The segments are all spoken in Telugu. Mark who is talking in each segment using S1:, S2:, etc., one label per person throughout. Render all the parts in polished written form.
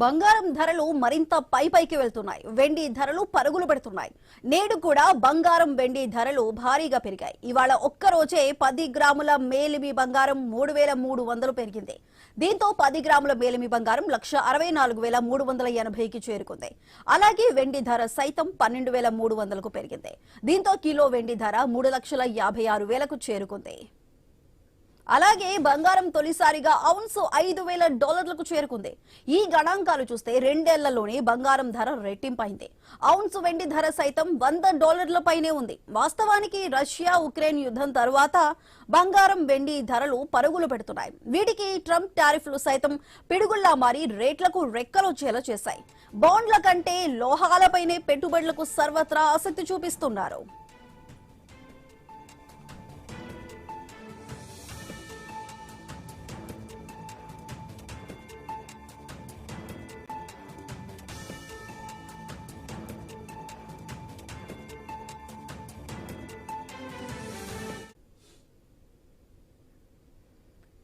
S1: బంగారం ధరలు మరింత పైకి వెళ్తున్నాయి. వెండి ధరలు పరుగులు పెడుతున్నాయి. నేడు కూడా బంగారం వెండి ధరలు భారీగా పెరిగాయి. ఇవాళ ఒక్క రోజే 10 గ్రాముల మేలిమి బంగారం 3,300 పెరిగింది. దీంతో 10 గ్రాముల మేలిమి బంగారం 1,64,380కి చేరుకుంది. అలాగే వెండి ధర సైతం 12,300కు పెరిగింది. దీంతో కిలో వెండి ధర 3,56,000కు చేరుకుంది. అలాగే బంగారం తొలిసారిగా ఔన్సు $5,000లకు చేరుకుంది. ఈ గణాంకాలు చూస్తే రెండేళ్లలోనే బంగారం ధర రెట్టింపైంది. ఔన్సు వెండి ధర సైతం $100 పైనే ఉంది. వాస్తవానికి రష్యా ఉక్రెయిన్ యుద్ధం తరువాత బంగారం వెండి ధరలు పరుగులు పెడుతున్నాయి. వీటికి ట్రంప్ టారిఫ్లు సైతం పిడుగుల్లా మారి రేట్లకు రెక్కలొచ్చేలా చేశాయి. బాండ్ల కంటే లోహాలపైనే పెట్టుబడులకు సర్వత్రా ఆసక్తి చూపిస్తున్నారు.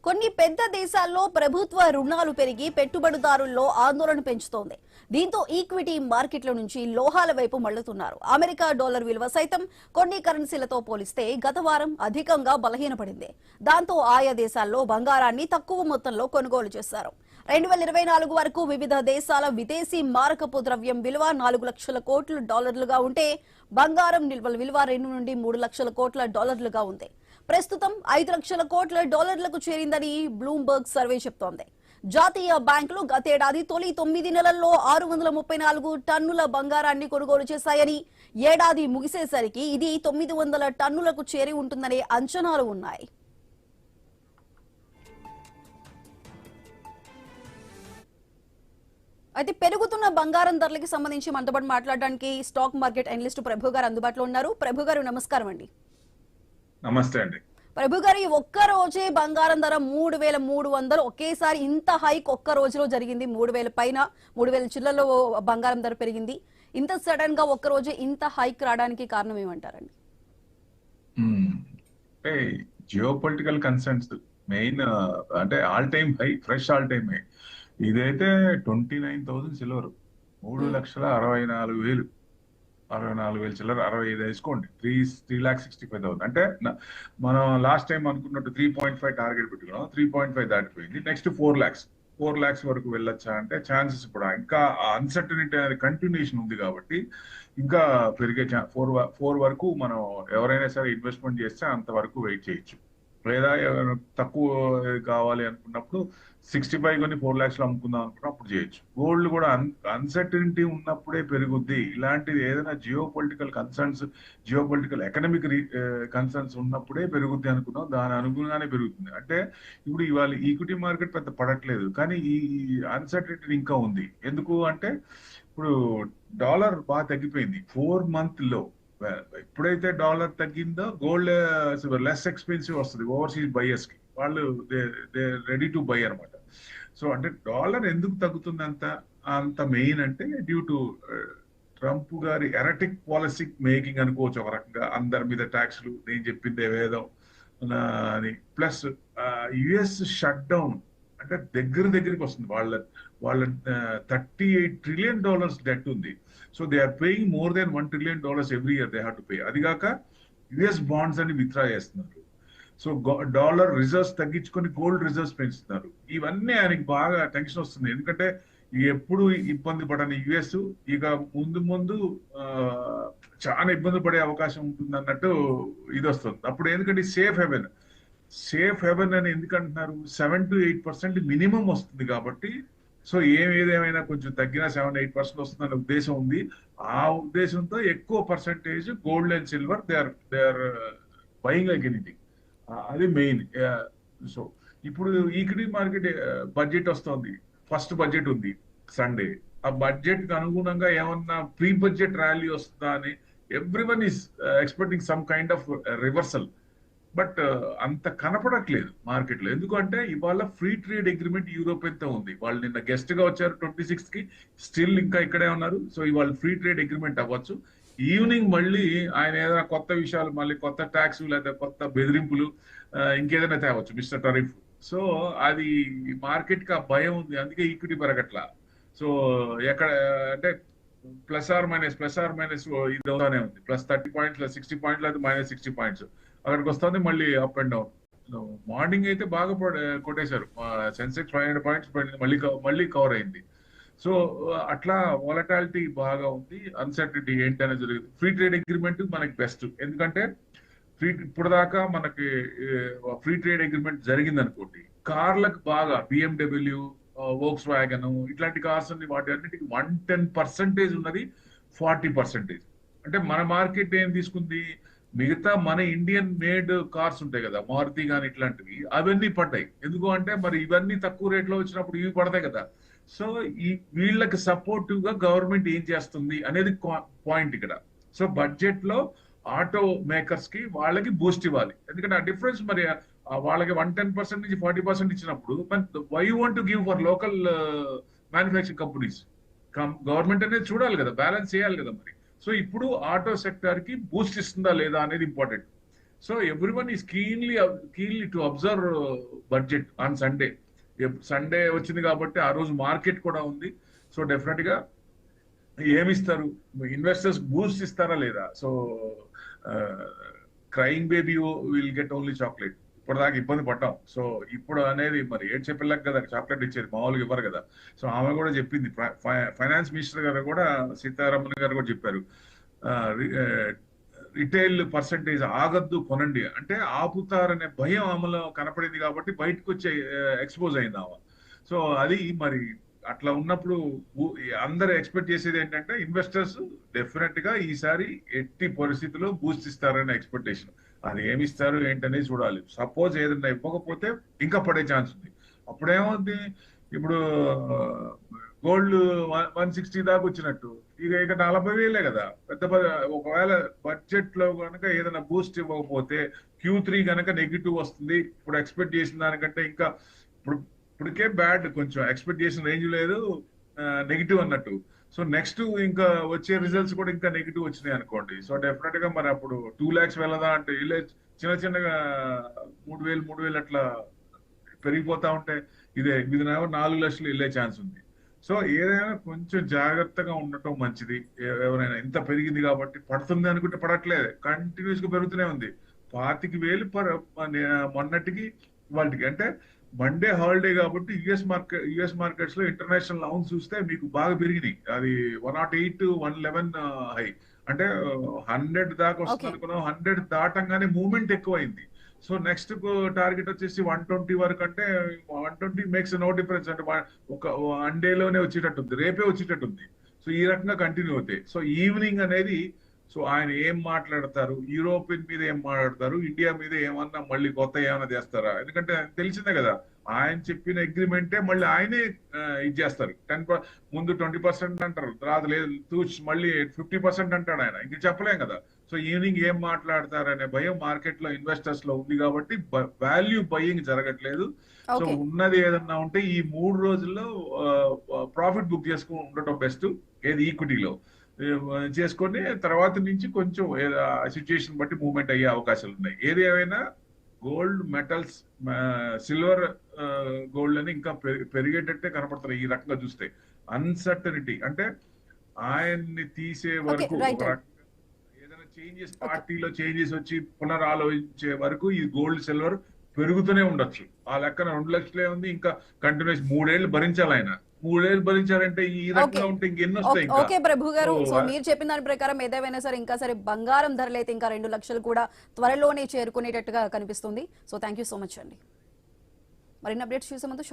S1: కొన్ని పెద్ద దేశాల్లో ప్రభుత్వ రుణాలు పెరిగి పెట్టుబడిదారుల్లో ఆందోళన పెంచుతోంది. దీంతో ఈక్విటీ మార్కెట్ల నుంచి లోహాల వైపు మళ్లుతున్నారు. అమెరికా డాలర్ విలువ సైతం కొన్ని కరెన్సీలతో పోలిస్తే గత వారం అధికంగా బలహీనపడింది. దాంతో ఆయా దేశాల్లో బంగారాన్ని తక్కువ మొత్తంలో కొనుగోలు చేశారు. 2024 వరకు వివిధ దేశాల విదేశీ మారకపు ద్రవ్యం విలువ 4 లక్షల కోట్ల డాలర్లుగా ఉంటే బంగారం నిల్వల విలువ 2 నుండి 3 లక్షల కోట్ల డాలర్లుగా ఉంది. ప్రస్తుతం 5 లక్షల కోట్ల డాలర్లకు చేరిందని బ్లూంబర్గ్ సర్వే చెప్తోంది. జాతీయ బ్యాంకులు గతేడాది తొలి 9 నెలల్లో 634 టన్నుల బంగారాన్ని కొనుగోలు చేశాయని, ఏడాది ముగిసేసరికి ఇది 900 టన్నులకు చేరి ఉంటుందనే అంచనాలు ఉన్నాయి. అయితే పెరుగుతున్న బంగారం ధరలకి సంబంధించి మనతో పాటు మాట్లాడడానికి స్టాక్ మార్కెట్ అనలిస్ట్ ప్రభు గారు అందుబాటులో ఉన్నారు. ప్రభు గారు నమస్కారం అండి.
S2: నమస్తే అండి.
S1: ప్రభు గారు, ఒక్క రోజే బంగారం ధర 3,300 ఒకేసారి ఇంత హైక్ ఒక్క రోజులో జరిగింది. 3,000 పైన 3,000 చిల్లల్లో బంగారం ధర పెరిగింది. ఇంత సడన్ గా ఒక్క రోజే ఇంత హైక్ రావడానికి కారణం ఏమంటారండి?
S2: జియో పొలిటికల్ కన్సర్న్స్ మెయిన్, అంటే all time high, fresh all time high. ఇదైతే 29,000 సిల్వర్, 3,64,000, 64,000 చిల్లర, 65 వేసుకోండి, 3,65,000. అంటే మనం లాస్ట్ టైం అనుకున్నట్టు 3.5 టార్గెట్ పెట్టుకున్నాం, 3.5 దాటిపోయింది. నెక్స్ట్ 4 lakhs వరకు వెళ్ళొచ్చా అంటే ఛాన్సెస్ ఇప్పుడు ఇంకా అన్సర్టనిటీ అనేది కంటిన్యూషన్ ఉంది కాబట్టి ఇంకా పెరిగే 4 వరకు మనం ఎవరైనా సరే ఇన్వెస్ట్మెంట్ చేస్తే అంతవరకు వెయిట్ చేయొచ్చు. లేదా తక్కువ కావాలి అనుకున్నప్పుడు 65 కొని 4 lakhs లో అమ్ముకుందాం అనుకున్నప్పుడు చేయొచ్చు. గోల్డ్ కూడా అన్సర్టనిటీ ఉన్నప్పుడే పెరుగుద్ది. ఇలాంటిది ఏదైనా జియో పొలిటికల్ ఎకనామిక్ కన్సర్న్స్ ఉన్నప్పుడే పెరుగుద్ది అనుకున్నాం, దాని అనుగుణంగానే పెరుగుతుంది. అంటే ఇప్పుడు ఇవాళ ఈక్విటీ మార్కెట్ పెద్ద పడట్లేదు, కానీ ఈ అన్సర్టనిటీ ఇంకా ఉంది. ఎందుకు అంటే ఇప్పుడు డాలర్ బాగా తగ్గిపోయింది 4 month లో. ఎప్పుడైతే డాలర్ తగ్గిందో గోల్డ్ లెస్ ఎక్స్పెన్సివ్ వస్తుంది ఓవర్సీస్ బయర్స్ కి. వాళ్ళు దే రెడీ టు బై అనమాట. సో అంటే డాలర్ ఎందుకు తగ్గుతుంది అంత మెయిన్ అంటే డ్యూ టు ట్రంప్ గారి ఎరటిక్ పాలసీ మేకింగ్ అనుకోవచ్చు ఒక రకంగా. అందరి మీద ట్యాక్స్లు, నేను చెప్పింది వేదం అని. ప్లస్ యుఎస్ షట్ డౌన్ అంటే దగ్గరికి వస్తుంది. వాళ్ళ $38 trillion డెట్ ఉంది. So they are paying more than $1 trillion every year they have to pay. అది కాక యుఎస్ బాండ్స్ అని విత్డ్రా చేస్తున్నారు. సో డాలర్ రిజర్వ్స్ తగ్గించుకొని గోల్డ్ రిజర్వ్స్ పెంచుతున్నారు. ఇవన్నీ ఆయనకి బాగా టెన్షన్ వస్తుంది. ఎందుకంటే ఎప్పుడు ఇబ్బంది పడని యుఎస్ ఇక ముందు చాలా ఇబ్బంది పడే అవకాశం ఉంటుంది అన్నట్టు ఇది వస్తుంది. అప్పుడు ఎందుకంటే సేఫ్ హెవెన్ అని ఎందుకంటున్నారు, 7 to 8% మినిమం వస్తుంది కాబట్టి. సో ఏదేమైనా కొంచెం తగ్గిన 7-8% వస్తుందనే ఉద్దేశం ఉంది. ఆ ఉద్దేశంతో ఎక్కువ percentage gold and silver they are buying like anything. అది మెయిన్. సో ఇప్పుడు ఈక్విటీ మార్కెట్ బడ్జెట్ వస్తుంది, ఫస్ట్ బడ్జెట్ ఉంది సండే. ఆ బడ్జెట్ కి అనుగుణంగా ఏమన్నా ప్రీ బడ్జెట్ ర్యాలీ వస్తుందా అని everyone is expecting some kind of reversal. But అంత కనపడట్లేదు మార్కెట్ లో. ఎందుకంటే ఇవాళ ఫ్రీ ట్రేడ్ అగ్రిమెంట్ యూరోపియన్ తో ఉంది. వాళ్ళు నిన్న గెస్ట్ గా వచ్చారు 26th కి, స్టిల్ ఇంకా ఇక్కడే ఉన్నారు. సో ఇవాళ ఫ్రీ ట్రేడ్ అగ్రిమెంట్ అవ్వచ్చు. ఈవినింగ్ మళ్ళీ ఆయన ఏదైనా కొత్త విషయాలు, మళ్ళీ కొత్త ట్యాక్స్ లేదా కొత్త బెదిరింపులు ఇంకేదైనా తేవచ్చు మిస్టర్ టరీఫ్. సో అది మార్కెట్ కి ఆ భయం ఉంది, అందుకే ఈక్విటీ పెరగట్లా. సో ఎక్కడ అంటే ప్లస్ ఆర్ మైనస్ ఇది అవుతానే ఉంది. ప్లస్ 30 పాయింట్స్, ప్లస్ 60 పాయింట్స్, లేదా మైనస్ 60 పాయింట్స్ అక్కడికి వస్తుంది, మళ్ళీ అప్ అండ్ డౌన్. మార్నింగ్ అయితే బాగా కొట్టేశారు. సెన్సెక్స్ 500 పాయింట్స్ పడింది, మళ్ళీ కవర్ అయింది. సో అట్లా వాలటాలిటీ బాగా ఉంది. అన్సర్టనిటీ ఏంటి అనేది జరుగుతుంది. ఫ్రీ ట్రేడ్ అగ్రిమెంట్ మనకి బెస్ట్, ఎందుకంటే ఇప్పుడు దాకా మనకి ఫ్రీ ట్రేడ్ అగ్రిమెంట్ జరిగింది అనుకోండి, కార్లకు బాగా BMW, వోక్స్ వ్యాగన్ ఇట్లాంటి కార్స్ అన్ని వాటి అన్నిటికి 110% ఉన్నది, 40%. అంటే మన మార్కెట్ ఏం తీసుకుంది, మిగతా మన ఇండియన్ మేడ్ కార్స్ ఉంటాయి కదా, మారుతి కానీ ఇట్లాంటివి, అవన్నీ పడ్డాయి. ఎందుకు అంటే మరి ఇవన్నీ తక్కువ రేట్లో వచ్చినప్పుడు ఇవి పడతాయి కదా. సో వీళ్ళకి సపోర్టివ్ గా గవర్నమెంట్ ఏం చేస్తుంది అనేది పాయింట్ ఇక్కడ. సో బడ్జెట్ లో ఆటో మేకర్స్ కి వాళ్ళకి బూస్ట్ ఇవ్వాలి, ఎందుకంటే ఆ డిఫరెన్స్ మరి వాళ్ళకి 110% నుంచి 40% ఇచ్చినప్పుడు why want to give for local manufacturing companies. Government అనేది చూడాలి కదా, బ్యాలెన్స్ చేయాలి కదా మరి. సో ఇప్పుడు ఆటో సెక్టర్ కి బూస్ట్ ఇస్తుందా లేదా అనేది important. So everyone is keenly to observe budget on Sunday వచ్చింది కాబట్టి ఆ రోజు మార్కెట్ కూడా ఉంది. సో డెఫినెట్ గా ఏమిస్తారు, ఇన్వెస్టర్స్ బూస్ట్ ఇస్తారా లేదా. So crying baby will get only chocolate. ఇప్పటిదాకా ఇబ్బంది పడ్డాం. సో ఇప్పుడు అనేది మరి ఏడ్చే పిల్లకి కదా చాక్లెట్ ఇచ్చేది, మామూలుగా ఇవ్వరు కదా. సో ఆమె కూడా చెప్పింది, ఫైనాన్స్ మినిస్టర్ గారు కూడా, సీతారామన్ గారు కూడా చెప్పారు, రిటైల్ పర్సంటేజ్ ఆగద్దు, కొనండి అంటే ఆపుతారనే భయం ఆమెలో కనపడింది కాబట్టి బయటకు వచ్చే ఎక్స్పోజ్ అయింది ఆమె. సో అది మరి అట్లా ఉన్నప్పుడు అందరు ఎక్స్పెక్ట్ చేసేది ఏంటంటే ఇన్వెస్టర్స్ డెఫినెట్ గా ఈసారి ఎట్టి పరిస్థితుల్లో బూస్ట్ ఇస్తారనే ఎక్స్పెక్టేషన్. అది ఏమి ఇస్తారు ఏంటనేది చూడాలి. సపోజ్ ఏదైనా ఇవ్వకపోతే ఇంకా పడే ఛాన్స్ ఉంది. అప్పుడేమవుద్ది, ఇప్పుడు గోల్డ్ 160 దాకా వచ్చినట్టు ఇక 40,000 కదా. ఒకవేళ బడ్జెట్ లో కనుక ఏదైనా బూస్ట్ ఇవ్వకపోతే Q3 కనుక నెగిటివ్ వస్తుంది. ఇప్పుడు ఎక్స్పెక్ట్ చేసిన దానికంటే ఇంకా ఇప్పటికే బ్యాడ్, కొంచెం ఎక్స్పెక్ట్ చేసిన రేంజ్ లేదు, నెగిటివ్ అన్నట్టు. సో నెక్స్ట్ ఇంకా వచ్చే రిజల్ట్స్ కూడా ఇంకా నెగిటివ్ వచ్చినాయి అనుకోండి. సో డెఫినెట్ గా మరి అప్పుడు 2 lakhs వెళ్ళదా అంటే చిన్నగా 3,000 అట్లా పెరిగిపోతా ఉంటే ఇది 4 లక్షలు వెళ్ళే ఛాన్స్ ఉంది. సో ఏదైనా కొంచెం జాగ్రత్తగా ఉండటం మంచిది. ఎవరైనా ఇంత పెరిగింది కాబట్టి పడుతుంది అనుకుంటే పడట్లేదు, కంటిన్యూస్ గా పెరుగుతూనే ఉంది. 25,000 మొన్నటికి వాళ్ళకి. అంటే మండే హాలిడే కాబట్టి యుఎస్ మార్కెట్స్ లో ఇంటర్నేషనల్ లౌన్స్ చూస్తే మీకు బాగా పెరిగినాయి. అది 108, 111 హై. అంటే 100 దాకా వస్తుంది అనుకున్నాం, 100 దాటంగానే మూవ్మెంట్ ఎక్కువైంది. సో నెక్స్ట్ టార్గెట్ వచ్చేసి 120 వరకు. అంటే 120 మేక్స్ నో డిఫరెన్స్. అంటే ఒక 1 డేలోనే వచ్చేటట్టుంది, రేపే వచ్చేటట్టుంది. సో ఈ రకంగా కంటిన్యూ అవుతాయి. సో ఈవినింగ్ అనేది, సో ఆయన ఏం మాట్లాడతారు, యూరోపియన్ మీద ఏం మాట్లాడతారు, ఇండియా మీద ఏమన్నా మళ్ళీ కొత్త ఏమైనా చేస్తారా. ఎందుకంటే తెలిసిందే కదా, ఆయన చెప్పిన అగ్రిమెంటే మళ్ళీ ఆయనే ఇది చేస్తారు. ముందు 20% అంటారు, తర్వాత లేదు మళ్ళీ 50% అంటాడు ఆయన. ఇంక చెప్పలేం కదా. సో ఈవినింగ్ ఏం మాట్లాడతారనే భయం మార్కెట్ లో ఇన్వెస్టర్స్ లో ఉంది కాబట్టి వాల్యూ బయింగ్ జరగట్లేదు. సో ఉన్నది ఏదన్నా ఉంటే ఈ 3 రోజుల్లో ప్రాఫిట్ బుక్ చేసుకుని ఉండటం బెస్ట్. ఏది ఈక్విటీలో చేసుకొని తర్వాత నుంచి కొంచెం సిచ్యుయేషన్ బట్టి మూవ్మెంట్ అయ్యే అవకాశాలు ఉన్నాయి. ఏది ఏమైనా గోల్డ్, మెటల్స్, సిల్వర్, గోల్డ్ అని ఇంకా పెరిగేటట్టే కనపడుతున్నాయి. ఈ రకంగా చూస్తే అన్సర్టనిటీ అంటే ఆయన్ని తీసే వరకు, ఏదైనా చేంజెస్, పార్టీలో చేంజెస్ వచ్చి పునరాలోచించే వరకు ఈ గోల్డ్, సిల్వర్ పెరుగుతూనే ఉండొచ్చు. ఆ లెక్కన 2 లక్షలే ఉంది. ఇంకా కంటిన్యూస్ 3 ఏళ్ళు భరించాలి ఆయన. 3 ఏళ్ళు భరించారంటే ఈ రకంగా ఉంటే ఇంకెన్ని వస్తాయి.
S1: ఓకే ప్రభు గారు, సో మీరు చెప్పిన దాని ప్రకారం ఏదేమైనా సరే ఇంకా సరే బంగారం ధరలు అయితే ఇంకా 2 లక్షలు కూడా త్వరలోనే చేరుకునేటట్టుగా కనిపిస్తుంది. So thank you so much అండి. మరిన్ని అప్డేట్స్ చూసే ముందు